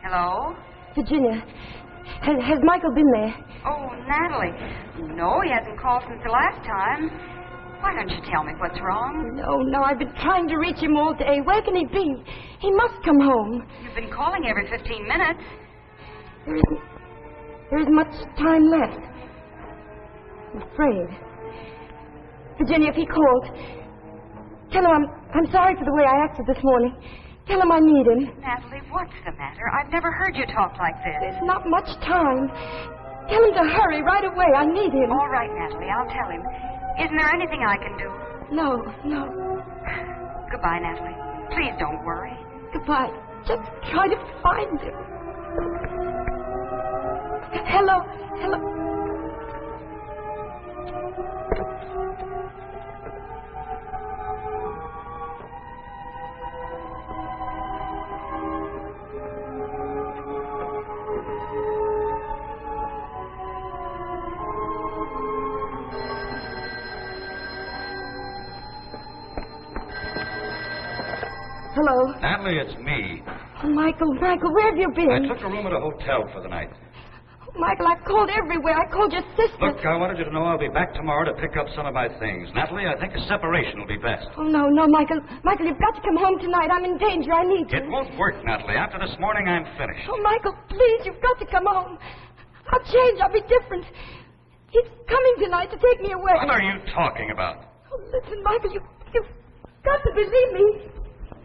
Hello? Virginia, has Michael been there? Oh, Natalie. No, he hasn't called since the last time. Why don't you tell me what's wrong? No, I've been trying to reach him all day. Where can he be? He must come home. You've been calling every 15 minutes. There isn't much time left. I'm afraid. Virginia, if he calls, tell him I'm sorry for the way I acted this morning. Tell him I need him. Natalie, what's the matter? I've never heard you talk like this. There's not much time. Tell him to hurry right away. I need him. All right, Natalie, I'll tell him. Isn't there anything I can do? No. Goodbye, Natalie. Please don't worry. Goodbye. Just try to find him. Hello. Hello. Natalie, it's me. Oh, Michael, where have you been? I took a room at a hotel for the night. Oh, Michael, I've called everywhere. I called your sister. Look, I wanted you to know I'll be back tomorrow to pick up some of my things. Natalie, I think a separation will be best. Oh, no, Michael. Michael, you've got to come home tonight. I'm in danger. I need you. It won't work, Natalie. After this morning, I'm finished. Oh, Michael, please, you've got to come home. I'll change. I'll be different. He's coming tonight to take me away. What are you talking about? Oh, listen, Michael, you've got to believe me.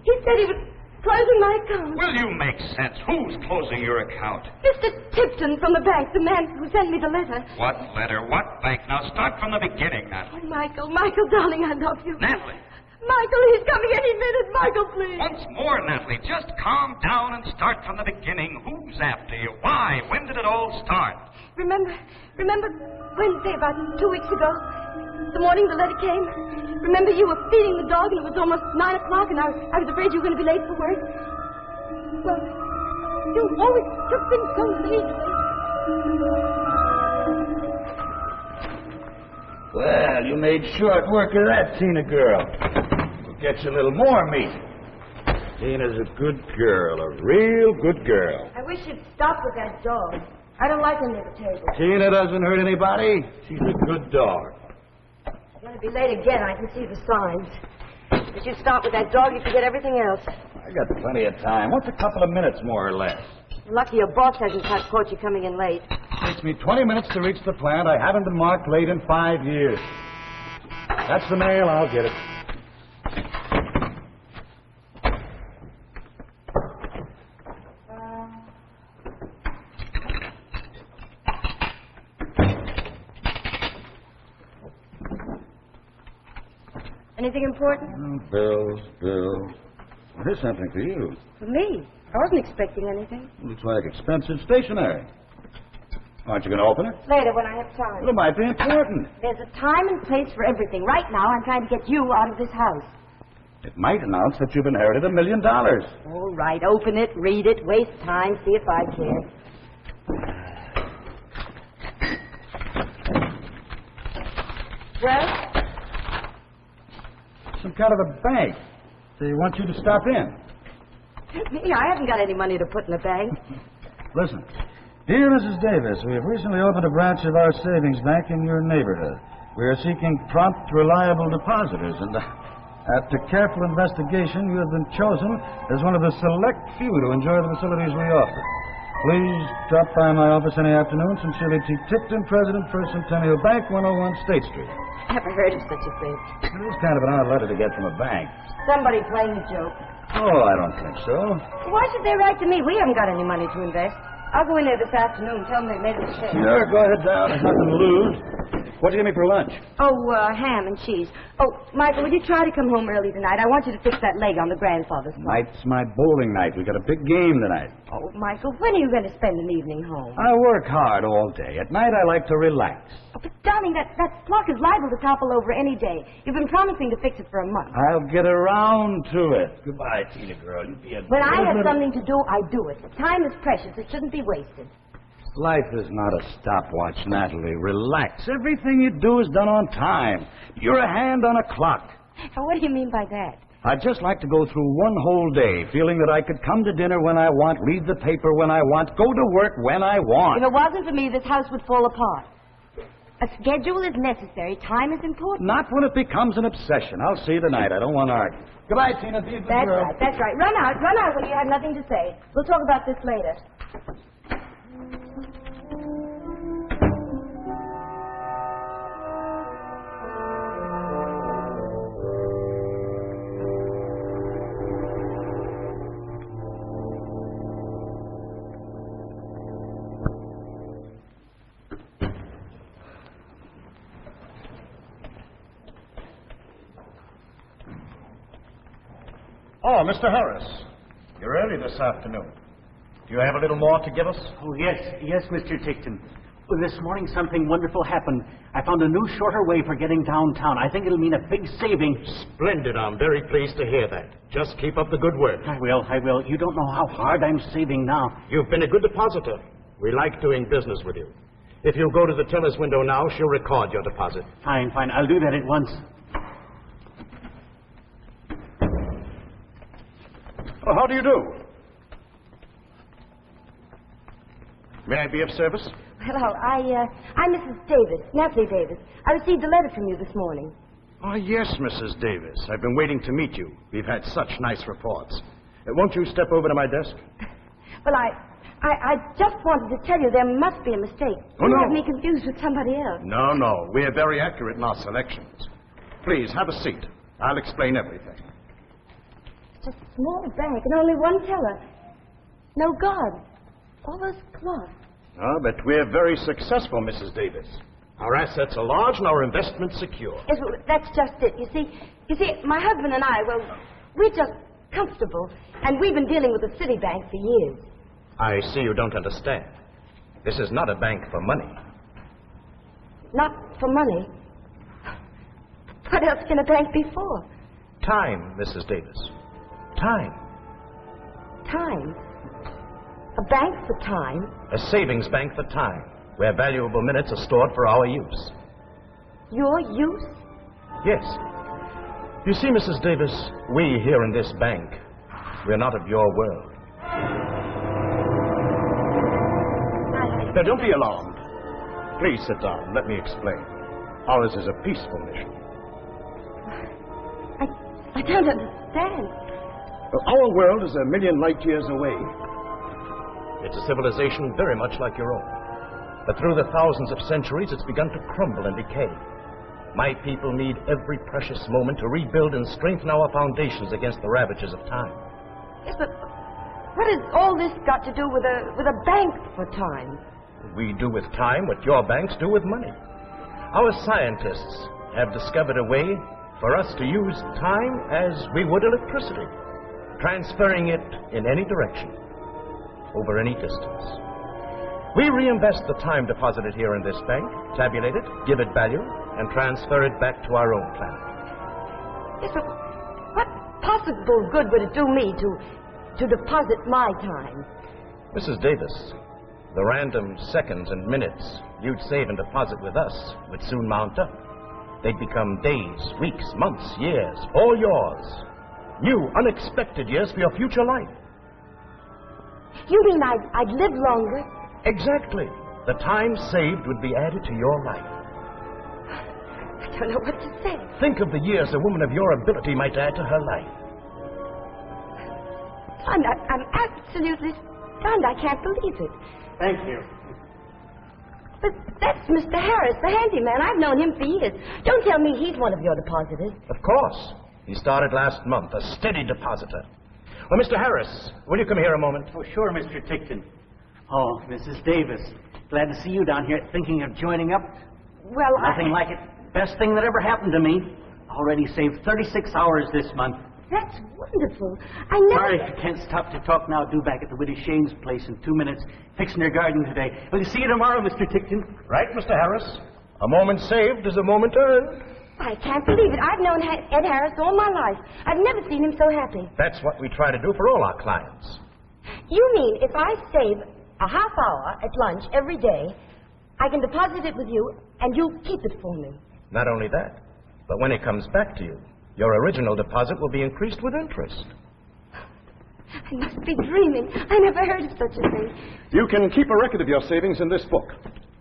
He said he was closing my account. Will you make sense? Who's closing your account? Mr. Tipton from the bank, the man who sent me the letter. What letter? What bank? Now start from the beginning, Natalie. Oh, Michael, darling, I love you. Natalie. Michael, he's coming any minute. Michael, please. Once more, Natalie. Just calm down and start from the beginning. Who's after you? Why? When did it all start? Remember Wednesday, about 2 weeks ago? The morning the letter came? Remember you were feeding the dog and it was almost 9 o'clock and I was afraid you were going to be late for work? Well, you always took things so easily. Well, you made short work of that, Tina girl. We'll get you a little more meat. Tina's a good girl, a real good girl. I wish you'd stop with that dog. I don't like him near the table. Tina doesn't hurt anybody. She's a good dog. You're going to be late again. I can see the signs. If you stop with that dog, you forget everything else. I got plenty of time. What's a couple of minutes, more or less? You're lucky your boss hasn't caught you coming in late. Takes me 20 minutes to reach the plant. I haven't been marked late in 5 years. That's the mail. I'll get it. Anything important? Bills. Here's something for you. For me? I wasn't expecting anything. Looks like expensive stationery. Aren't you going to open it? Later, when I have time. Well, it might be important. There's a time and place for everything. Right now, I'm trying to get you out of this house. It might announce that you've inherited $1 million. All right, open it, read it, waste time, see if I care. Well? Some kind of a bank. They want you to stop in. Me? I haven't got any money to put in the bank. Listen. Dear Mrs. Davis, we have recently opened a branch of our savings bank in your neighborhood. We are seeking prompt, reliable depositors, and after careful investigation, you have been chosen as one of the select few to enjoy the facilities we offer. Please drop by my office any afternoon. Sincerely, T. Tipton, President, First Centennial Bank, 101 State Street. Never heard of such a thing. It is kind of an odd letter to get from a bank. Somebody playing a joke. Oh, I don't think so. Why should they write to me? We haven't got any money to invest. I'll go in there this afternoon and tell them they made a mistake. Sure, go ahead down. There's nothing to lose. What do you give me for lunch? Oh, ham and cheese. Oh, Michael, will you try to come home early tonight? I want you to fix that leg on the grandfather's clock. Tonight's my bowling night. We got a big game tonight. Oh, Michael, when are you going to spend an evening home? I work hard all day. At night, I like to relax. Oh, but, darling, that clock is liable to topple over any day. You've been promising to fix it for a month. I'll get around to it. Goodbye, Tina girl. You be a When I have little... something to do, I do it. Time is precious. It shouldn't be wasted. Life is not a stopwatch, Natalie. Relax. Everything you do is done on time. You're a hand on a clock. Now, what do you mean by that? I'd just like to go through one whole day feeling that I could come to dinner when I want, read the paper when I want, go to work when I want. If it wasn't for me, this house would fall apart. A schedule is necessary. Time is important. Not when it becomes an obsession. I'll see you tonight. I don't want to argue. Goodbye, Tina. Be a good girl. That's right. Run out when you have nothing to say. We'll talk about this later. Oh, Mr. Harris, you're early this afternoon. Do you have a little more to give us? Oh, yes, Mr. Tickton. Well, this morning something wonderful happened. I found a new, shorter way for getting downtown. I think it'll mean a big saving. Splendid. I'm very pleased to hear that. Just keep up the good work. I will. You don't know how hard I'm saving now. You've been a good depositor. We like doing business with you. If you'll go to the teller's window now, she'll record your deposit. Fine. I'll do that at once. Oh, how do you do? May I be of service? Hello, I'm Mrs. Davis, Natalie Davis. I received a letter from you this morning. Oh, yes, Mrs. Davis. I've been waiting to meet you. We've had such nice reports. Won't you step over to my desk? Well, I just wanted to tell you there must be a mistake. Oh, You no. have me confused with somebody else. No. We're very accurate in our selections. Please, have a seat. I'll explain everything. It's a small bank and only one teller. No guard. All those cloths. Oh, but we're very successful, Mrs. Davis. Our assets are large and our investments secure. Yes, well, that's just it. You see, my husband and I, well, we're just comfortable, and we've been dealing with the city bank for years. I see you don't understand. This is not a bank for money. Not for money. What else can a bank be for? Time, Mrs. Davis. Time. Time. A bank for time. A savings bank for time, where valuable minutes are stored for our use. Your use? Yes. You see, Mrs. Davis, we here in this bank, we're not of your world. Now, don't be alarmed. Please sit down. Let me explain. Ours is a peaceful mission. I don't understand. Our world is 1,000,000 light years away. It's a civilization very much like your own. But through the thousands of centuries, it's begun to crumble and decay. My people need every precious moment to rebuild and strengthen our foundations against the ravages of time. Yes, but what has all this got to do with a bank for time? We do with time what your banks do with money. Our scientists have discovered a way for us to use time as we would electricity, transferring it in any direction, over any distance. We reinvest the time deposited here in this bank, tabulate it, give it value, and transfer it back to our own planet. Yes, but what possible good would it do me to deposit my time? Mrs. Davis, the random seconds and minutes you'd save and deposit with us would soon mount up. They'd become days, weeks, months, years, all yours. New, unexpected years for your future life. You mean I'd live longer? Exactly. The time saved would be added to your life. I don't know what to say. Think of the years a woman of your ability might add to her life. I'm absolutely stunned. I can't believe it. Thank you. But that's Mr. Harris, the handyman. I've known him for years. Don't tell me he's one of your depositors. Of course. He started last month, a steady depositor. Well, Mr. Harris, will you come here a moment? Oh, sure, Mr. Tickton. Oh, Mrs. Davis. Glad to see you down here thinking of joining up. Well, Nothing like it. Best thing that ever happened to me. Already saved 36 hours this month. That's wonderful. I never... Sorry if you can't stop to talk now. Due back at the Widow Shane's place in 2 minutes. Fixing their garden today. We'll see you tomorrow, Mr. Tickton. Right, Mr. Harris. A moment saved is a moment earned. I can't believe it. I've known Ed Harris all my life. I've never seen him so happy. That's what we try to do for all our clients. You mean if I save a half hour at lunch every day, I can deposit it with you and you keep it for me? Not only that, but when it comes back to you, Your original deposit will be increased with interest. I must be dreaming. I never heard of such a thing. You can keep a record of your savings in this book.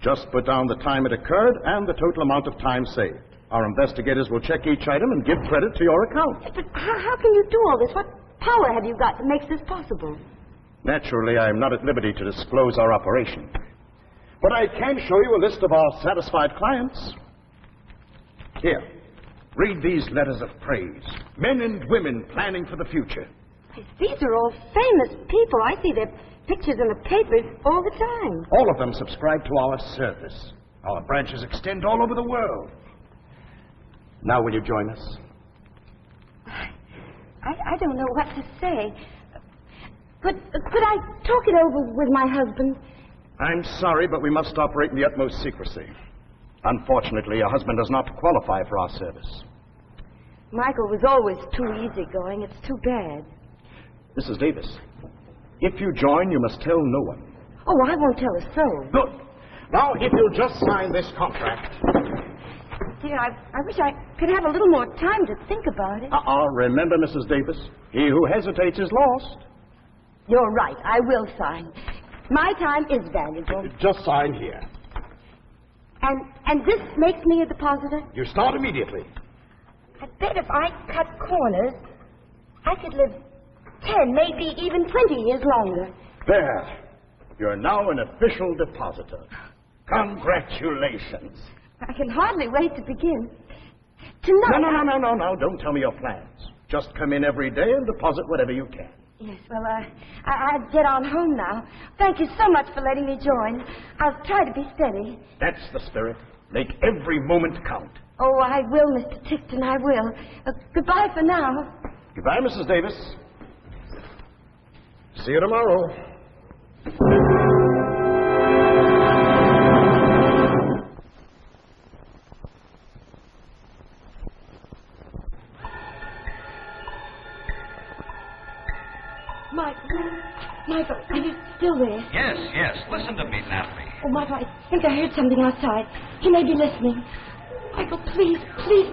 Just put down the time it occurred and the total amount of time saved. Our investigators will check each item and give credit to your account. But how can you do all this? What power have you got that makes this possible? Naturally, I am not at liberty to disclose our operation. But I can show you a list of our satisfied clients. Here, read these letters of praise. Men and women planning for the future. These are all famous people. I see their pictures in the papers all the time. All of them subscribe to our service. Our branches extend all over the world. Now will you join us? I don't know what to say. Could I talk it over with my husband? I'm sorry, but we must operate in the utmost secrecy. Unfortunately, your husband does not qualify for our service. Michael was always too easygoing. It's too bad. Mrs. Davis, if you join, you must tell no one. Oh, I won't tell a soul. Good. Now, if you'll just sign this contract. Dear, I wish I could have a little more time to think about it. Remember, Mrs. Davis, he who hesitates is lost. You're right. I will sign. My time is valuable. Just sign here. And this makes me a depositor? You start immediately. I bet if I cut corners, I could live 10, maybe even 20 years longer. There. You're now an official depositor. Congratulations. I can hardly wait to begin. Tonight... No. Don't tell me your plans. Just come in every day and deposit whatever you can. Yes, well, I'd get on home now. Thank you so much for letting me join. I'll try to be steady. That's the spirit. Make every moment count. Oh, I will, Mr. Tickton, I will. Goodbye for now. Goodbye, Mrs. Davis. See you tomorrow. Michael, are you still there? Yes. Listen to me, Natalie. Oh, Michael, I think I heard something outside. He may be listening. Michael, please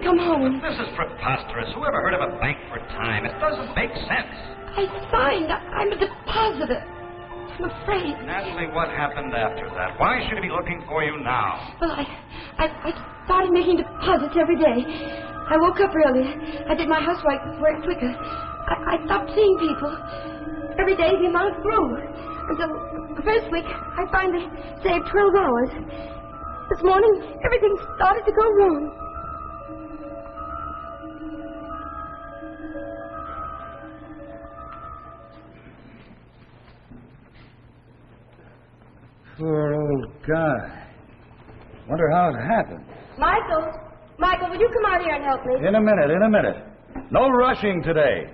come home. This is preposterous. Who ever heard of a bank for time? It doesn't make sense. I signed. I'm a depositor. I'm afraid. Natalie, what happened after that? Why should he be looking for you now? Well, I started making deposits every day. I woke up early. I did my housework quicker. I stopped seeing people. Every day the amount grew. Until the first week, I finally saved 12 hours. This morning, everything started to go wrong. Poor old guy. Wonder how it happened. Michael, will you come out here and help me? In a minute. No rushing today.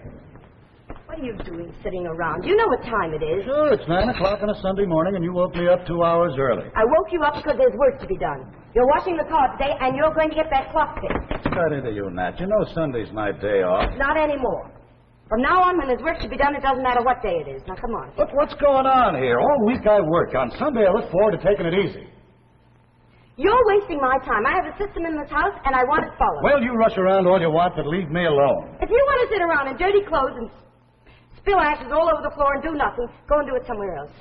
What are you doing sitting around? You know what time it is. Sure, it's 9 o'clock on a Sunday morning, and you woke me up 2 hours early. I woke you up because there's work to be done. You're washing the car today, and you're going to get that clock fixed. What's that into you, Nat? You know Sunday's my day off. Not anymore. From now on, when there's work to be done, it doesn't matter what day it is. Now, come on. Look, what's going on here? All week I work. On Sunday I look forward to taking it easy. You're wasting my time. I have a system in this house, and I want it followed. Well, you rush around all you want, but leave me alone. If you want to sit around in dirty clothes and spill ashes all over the floor and do nothing, go and do it somewhere else.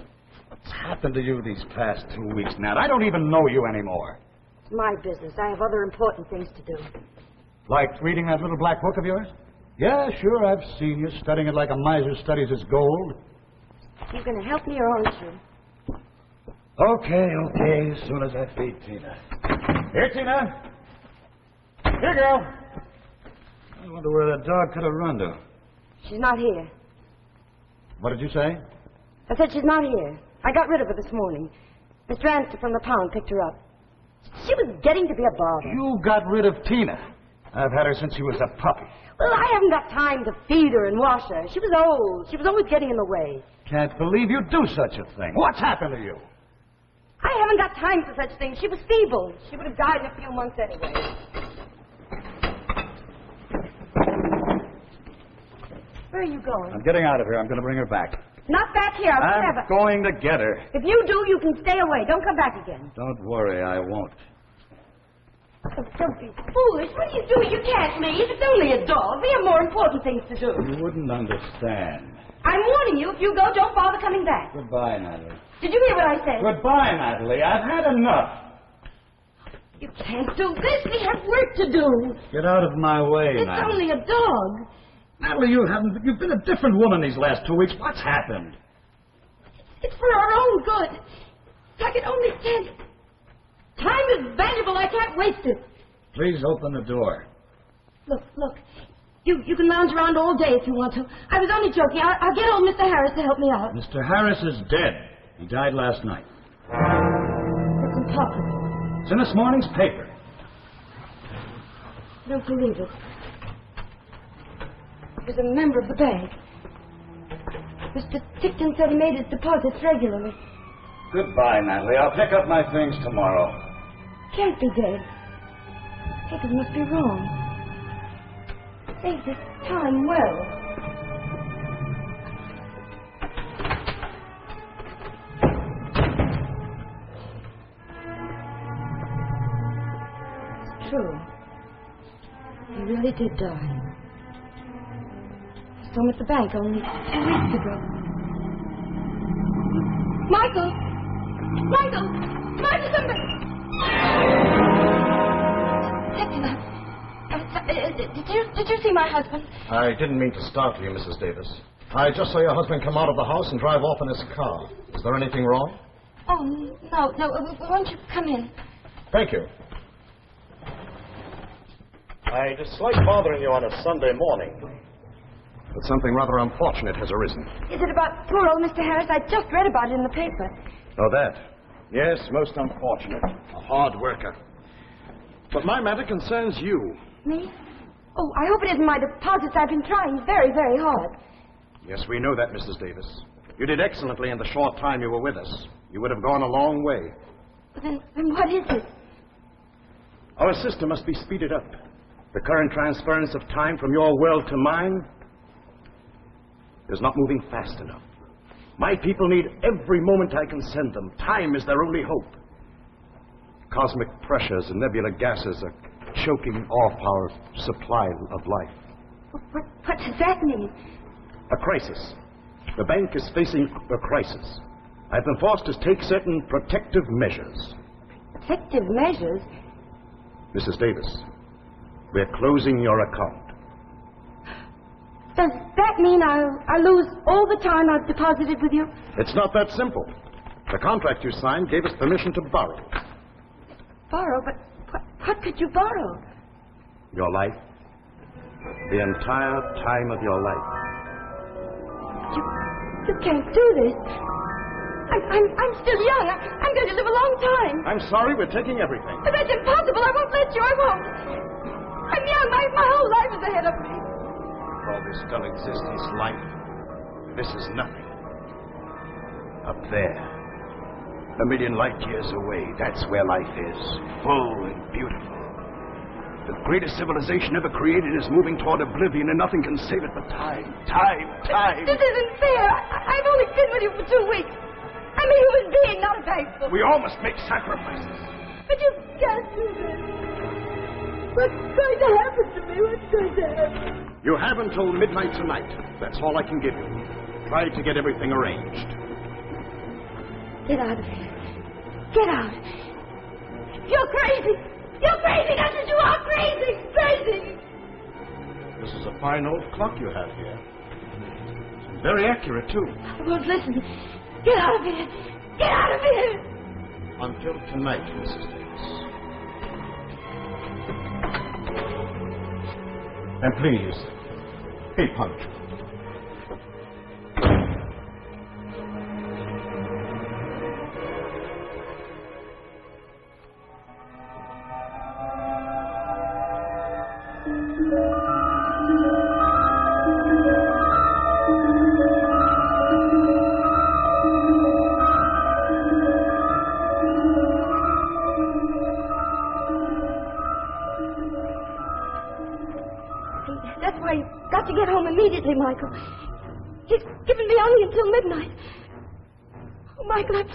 What's happened to you these past 2 weeks, Nat? I don't even know you anymore. It's my business. I have other important things to do. Like reading that little black book of yours? Yeah, sure, I've seen you studying it like a miser studies his gold. You going to help me or aren't you? Okay, as soon as I feed Tina. Here, Tina. Here, girl. I wonder where that dog could have run to. She's not here. What did you say? I said she's not here. I got rid of her this morning. Mr. Anston from the pound picked her up. She was getting to be a bother. You got rid of Tina. I've had her since she was a puppy. Well, I haven't got time to feed her and wash her. She was old. She was always getting in the way. Can't believe you'd do such a thing. What's happened to you? I haven't got time for such things. She was feeble. She would have died in a few months anyway. Where are you going? I'm getting out of here. I'm going to bring her back. Not back here. I'll I'm never. going to get her. If you do, you can stay away. Don't come back again. Don't worry, I won't. Oh, don't be foolish. What are you doing? You can't leave. It's only a dog. We have more important things to do. You wouldn't understand. I'm warning you. If you go, don't bother coming back. Goodbye, Natalie. Did you hear what I said? Goodbye, Natalie. I've had enough. You can't do this. We have work to do. Get out of my way, It's Natalie. only a dog. Natalie, you've been a different woman these last 2 weeks. What's happened? It's for our own good. If I could only stand. Time is valuable. I can't waste it. Please open the door. Look. You can lounge around all day if you want to. I was only joking. I'll get old Mr. Harris to help me out. Mr. Harris is dead. He died last night. That's impossible. It's in this morning's paper. I don't believe it. He was a member of the bank. Mr. Tickton said he made his deposits regularly. Goodbye, Natalie. I'll pick up my things tomorrow. Can't be dead. Papers must be wrong. Save this time well. It's true. He really did die. I saw him at the bank only 2 weeks ago. Michael! Somebody! Did you see my husband? I didn't mean to startle you, Mrs. Davis. I just saw your husband come out of the house and drive off in his car. Is there anything wrong? Oh, no. Won't you come in? Thank you. I dislike bothering you on a Sunday morning, but something rather unfortunate has arisen. Is it about poor old Mr. Harris? I just read about it in the paper. Oh, that? Yes, most unfortunate. A hard worker. But my matter concerns you. Me? Oh, I hope it isn't my deposits. I've been trying very, very hard. Yes, we know that, Mrs. Davis. You did excellently in the short time you were with us. You would have gone a long way. But then what is it? Our system must be speeded up. The current transference of time from your world to mine is not moving fast enough. My people need every moment I can send them. Time is their only hope. Cosmic pressures and nebula gases are choking off our supply of life. What does that mean? A crisis. The bank is facing a crisis. I've been forced to take certain protective measures. Protective measures? Mrs. Davis, we're closing your account. Does that mean I'll lose all the time I've deposited with you? It's not that simple. The contract you signed gave us permission to borrow. Borrow? But what could you borrow? Your life. The entire time of your life. You can't do this. I'm still young. I'm going to live a long time. I'm sorry, we're taking everything. But that's impossible. I won't let you. I won't. I'm young. My whole life is ahead of me. All this dull existence, life, this is nothing. Up there, a million light years away, that's where life is, full and beautiful. The greatest civilization ever created is moving toward oblivion, and nothing can save it but time. This isn't fair. I've only been with you for 2 weeks. I'm a human being, not a bank book. We all must make sacrifices. But you can't do this. What's going to happen to me? What's going to happen? You have until midnight tonight. That's all I can give you. Try to get everything arranged. Get out of here. Get out. You're crazy. You're crazy. That's what you are. Crazy. Crazy. This is a fine old clock you have here. Very accurate, too. I won't listen. Get out of here. Get out of here. Until tonight, Mrs. Davis. And please, be punctual. That's why you've got to get home immediately, Michael. He's given me only until midnight. Oh, Michael, I'm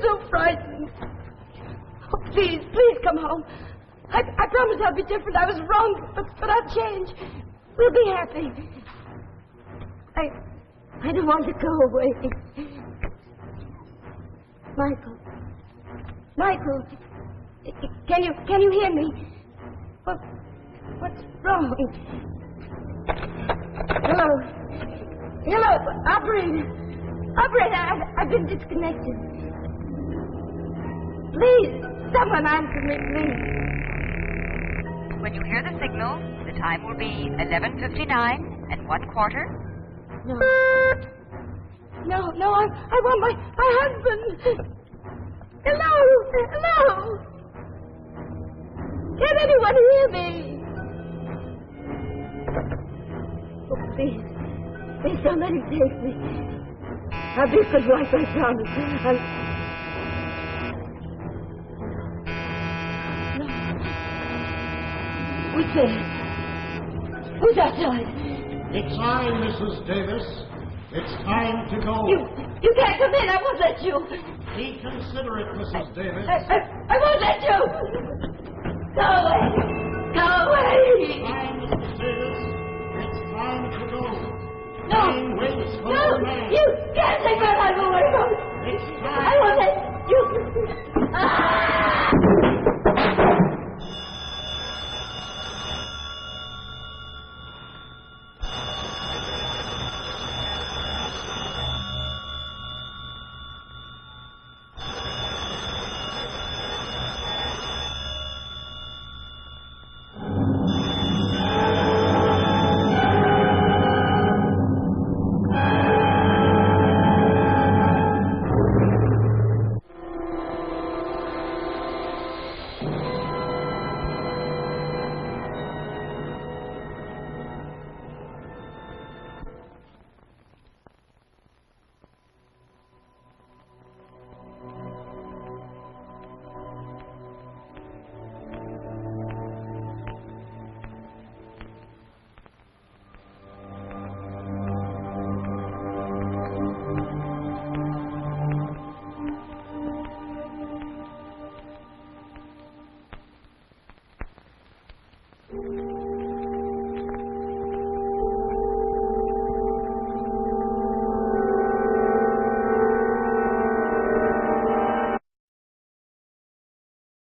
so frightened. Oh, please come home. I promise I'll be different. I was wrong, but I'll change. We'll be happy. I don't want to go away. Michael, can you hear me? What's wrong? Hello, operator, I've been disconnected. Please, someone answer me, please. When you hear the signal, the time will be 11:59 and 1/4. No, I want my husband. Hello. Can anyone hear me? Oh, please, somebody take me. I'll be a good wife, I promise. No. We can't. Who's outside? It's I, Mrs. Davis. It's time to go. You can't come in. I won't let you. Be considerate, Mrs. Davis. I won't let you. Go away. It's time, Mrs. Davis. It's time to go. No. Time waits for no man. You can't take my life away from me. It's time. I won't let you.